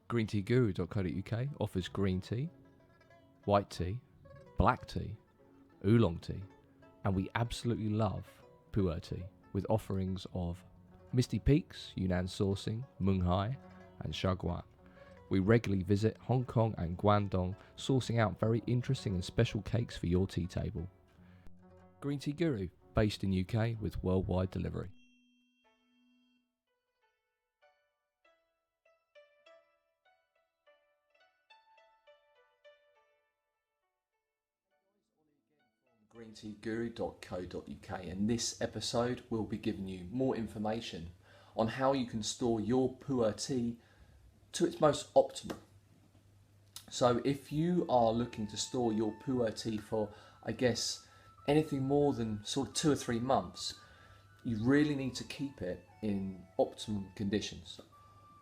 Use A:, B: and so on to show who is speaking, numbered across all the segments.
A: greenteaguru.co.uk offers green tea, white tea, black tea, oolong tea, and we absolutely love Pu Erh tea with offerings of Misty Peaks, Yunnan sourcing, Mung Hai, and Shaguan. We regularly visit Hong Kong and Guangdong, sourcing out very interesting and special cakes for your tea table. Green Tea Guru, based in UK with worldwide delivery. greenteaguru.co.uk, and this episode will be giving you more information on how you can store your Pu Erh tea to its most optimal. So if you are looking to store your Pu Erh tea for, I guess, anything more than sort of 2 or 3 months, you really need to keep it in optimum conditions.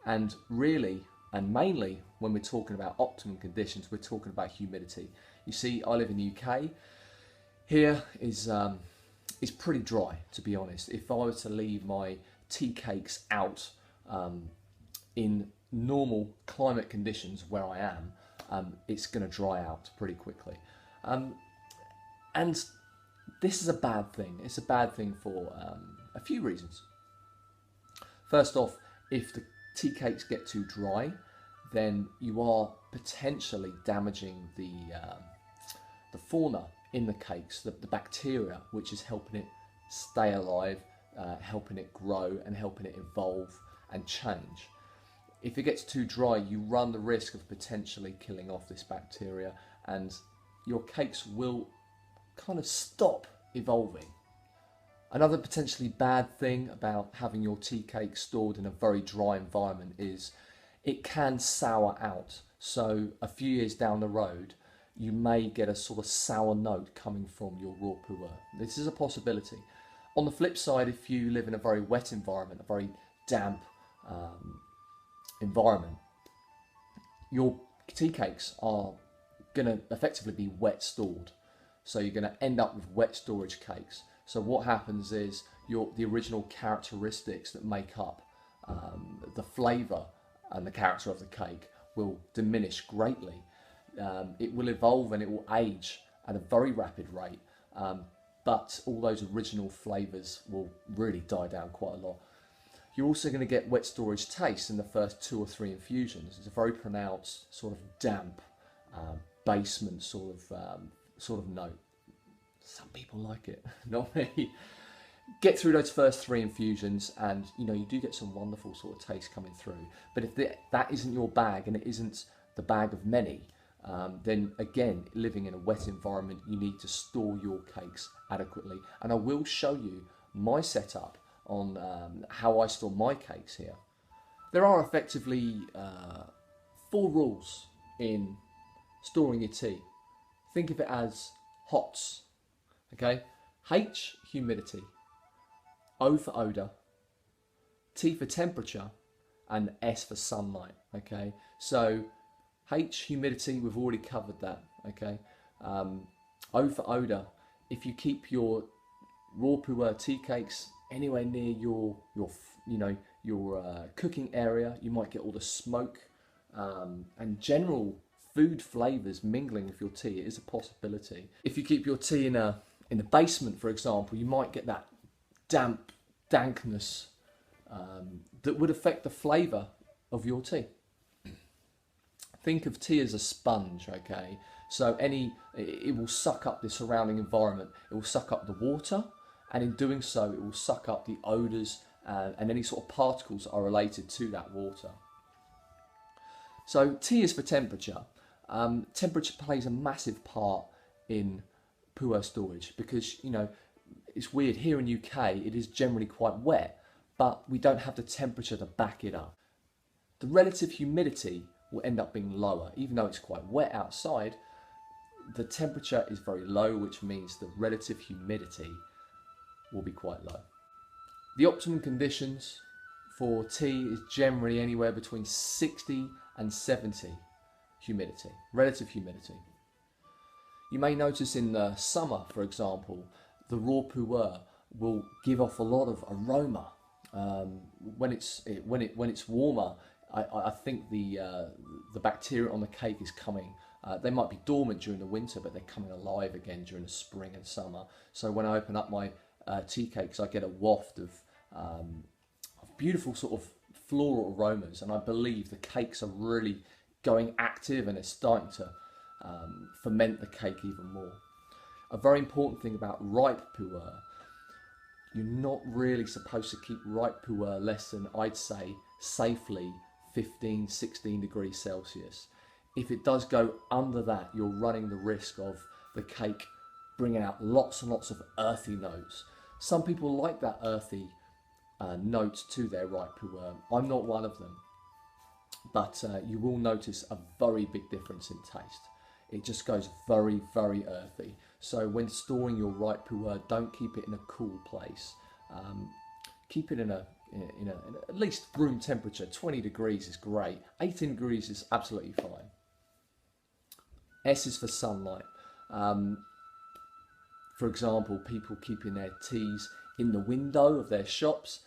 A: And really, and mainly when we're talking about optimum conditions, we're talking about humidity. You see, I live in the UK. Here is pretty dry, to be honest. If I were to leave my tea cakes out in normal climate conditions where I am, it's going to dry out pretty quickly. And this is a bad thing. It's a bad thing for a few reasons. First off, if the tea cakes get too dry, then you are potentially damaging the fauna in the cakes, the bacteria, which is helping it stay alive, helping it grow and helping it evolve and change. If it gets too dry, you run the risk of potentially killing off this bacteria, and your cakes will kind of stop evolving. Another potentially bad thing about having your tea cake stored in a very dry environment is it can sour out. So a few years down the road, you may get a sort of sour note coming from your raw Pu Erh. This is a possibility. On the flip side, if you live in a very wet environment, a very damp environment, your tea cakes are going to effectively be wet stored. So you're going to end up with wet storage cakes. So what happens is the original characteristics that make up the flavour and the character of the cake will diminish greatly. It will evolve and it will age at a very rapid rate, but all those original flavours will really die down quite a lot. You're also going to get wet storage taste in the first 2 or 3 infusions. It's a very pronounced sort of damp basement sort of note. Some people like it, not me. Get through those first 3 infusions and you do get some wonderful sort of taste coming through. But if that isn't your bag and it isn't the bag of many, then again, living in a wet environment, you need to store your cakes adequately. And I will show you my setup on how I store my cakes here. There are effectively 4 rules in storing your tea. Think of it as HOTS, okay? H, humidity, O for odour, T for temperature, and S for sunlight, okay? So H, humidity, we've already covered that, okay? O for odour, if you keep your raw Pu Erh tea cakes anywhere near your cooking area, you might get all the smoke and general food flavours mingling with your tea. It is a possibility. If you keep your tea in the basement, for example, you might get that dankness that would affect the flavour of your tea. Think of tea as a sponge, okay? So it will suck up the surrounding environment. It will suck up the water, and in doing so, it will suck up the odours and any sort of particles that are related to that water. So T is for temperature. Temperature plays a massive part in Pu Erh storage because, it's weird, here in UK, it is generally quite wet, but we don't have the temperature to back it up. The relative humidity will end up being lower. Even though it's quite wet outside, the temperature is very low, which means the relative humidity will be quite low. The optimum conditions for tea is generally anywhere between 60 and 70 humidity, relative humidity. You may notice in the summer, for example, the raw Pu Erh will give off a lot of aroma. When it's warmer, I think the bacteria on the cake is coming. They might be dormant during the winter, but they're coming alive again during the spring and summer. So when I open up my tea cakes, I get a waft of beautiful sort of floral aromas, and I believe the cakes are really going active and it's starting to ferment the cake even more. A very important thing about ripe Pu Erh, you're not really supposed to keep ripe Pu Erh less than, I'd say, safely 15, 16 degrees Celsius. If it does go under that, you're running the risk of the cake bringing out lots and lots of earthy notes. Some people like that earthy notes to their ripe Pu Erh. I'm not one of them, but you will notice a very big difference in taste. It just goes very, very earthy. So when storing your ripe Pu Erh, don't keep it in a cool place. Keep it in at least room temperature. 20 degrees is great. 18 degrees is absolutely fine. S is for sunlight. For example, people keeping their teas in the window of their shops.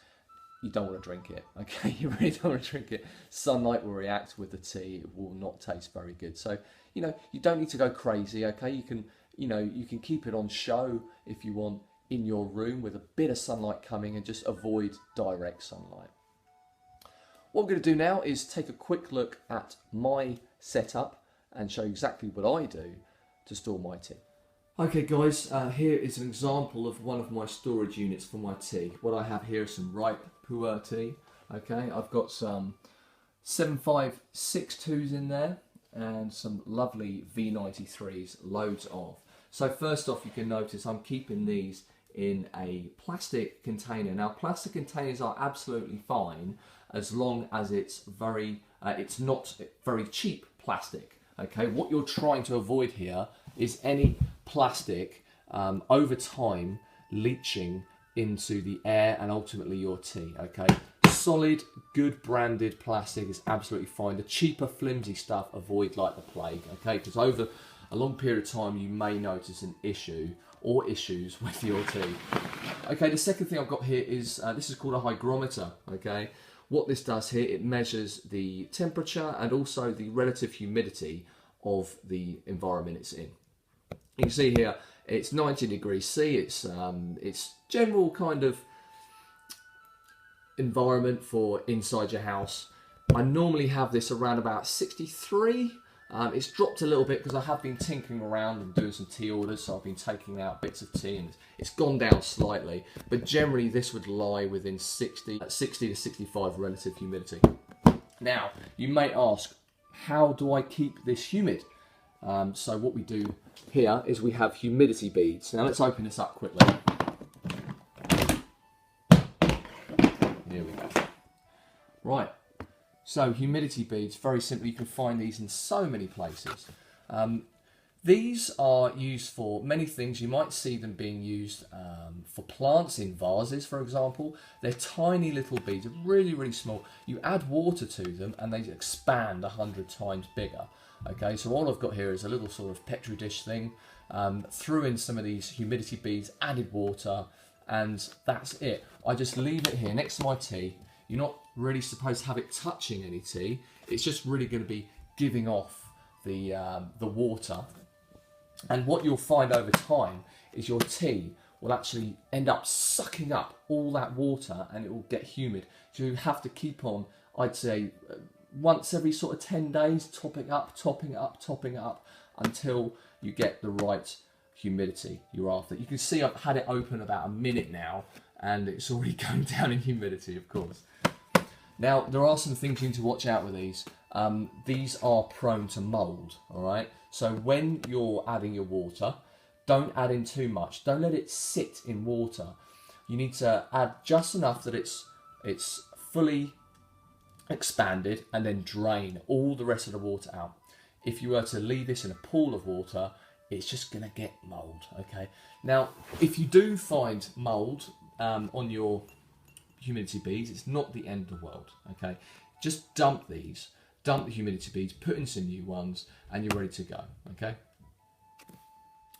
A: You don't want to drink it, okay? You really don't want to drink it. Sunlight will react with the tea. It will not taste very good. So, you don't need to go crazy, okay? You can keep it on show if you want in your room with a bit of sunlight coming, and just avoid direct sunlight. What we're going to do now is take a quick look at my setup and show you exactly what I do to store my tea. Okay guys, here is an example of one of my storage units for my tea. What I have here is some ripe Pu Erh tea. Okay, I've got some 7562s in there and some lovely V93s, loads of. So first off, you can notice I'm keeping these in a plastic container. Now plastic containers are absolutely fine as long as it's not very cheap plastic. Okay, what you're trying to avoid here is any plastic over time leaching into the air and ultimately your tea. Okay, solid, good branded plastic is absolutely fine. The cheaper, flimsy stuff, avoid like the plague. Okay, because over a long period of time you may notice an issue or issues with your tea. Okay, the second thing I've got here is this is called a hygrometer. Okay, what this does here, it measures the temperature and also the relative humidity of the environment it's in. You can see here it's 90 degrees C. It's general kind of environment for inside your house. I normally have this around about 63. It's dropped a little bit because I have been tinkering around and doing some tea orders, so I've been taking out bits of tea and it's gone down slightly, but generally this would lie within 60 to 65 relative humidity. Now, you may ask, how do I keep this humid? So what we do here is we have humidity beads. Now let's open this up quickly. Here we go. Right. So humidity beads, very simply, you can find these in so many places. These are used for many things. You might see them being used for plants in vases, for example. They're tiny little beads, really, really small. You add water to them and they expand 100 times bigger. Okay, so all I've got here is a little sort of petri dish thing. Threw in some of these humidity beads, added water, and that's it. I just leave it here next to my tea. You're not really supposed to have it touching any tea. It's just really going to be giving off the water. And what you'll find over time is your tea will actually end up sucking up all that water and it will get humid. So you have to keep on, I'd say, once every sort of 10 days, topping up until you get the right humidity you're after. You can see I've had it open about a minute now and it's already going down in humidity, of course. Now, there are some things you need to watch out with these. These are prone to mold, all right? So when you're adding your water, don't add in too much. Don't let it sit in water. You need to add just enough that it's fully expanded and then drain all the rest of the water out. If you were to leave this in a pool of water, it's just gonna get mold, okay? Now, if you do find mold on your humidity beads, it's not the end of the world, okay? Just dump these, dump the humidity beads, put in some new ones, and you're ready to go, okay?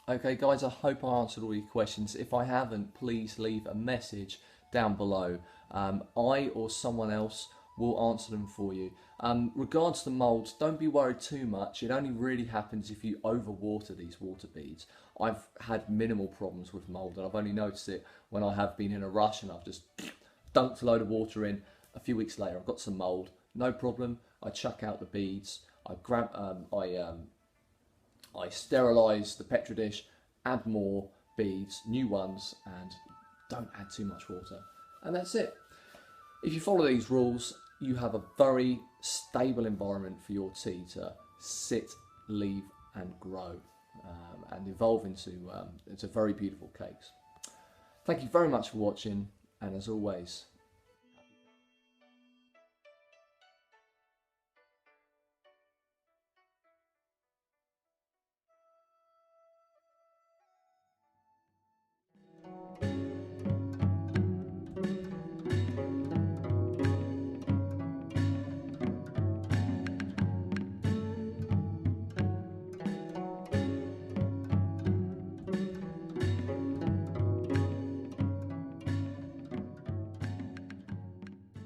A: Okay guys, I hope I answered all your questions. If I haven't, please leave a message down below. I or someone else we'll answer them for you. Regards to mould, don't be worried too much. It only really happens if you overwater these water beads. I've had minimal problems with mould, and I've only noticed it when I have been in a rush and I've just dunked a load of water in. A few weeks later, I've got some mould. No problem. I chuck out the beads. I sterilise the petri dish, add more beads, new ones, and don't add too much water. And that's it. If you follow these rules, you have a very stable environment for your tea to sit, leave, and grow, and evolve into very beautiful cakes. Thank you very much for watching, and as always,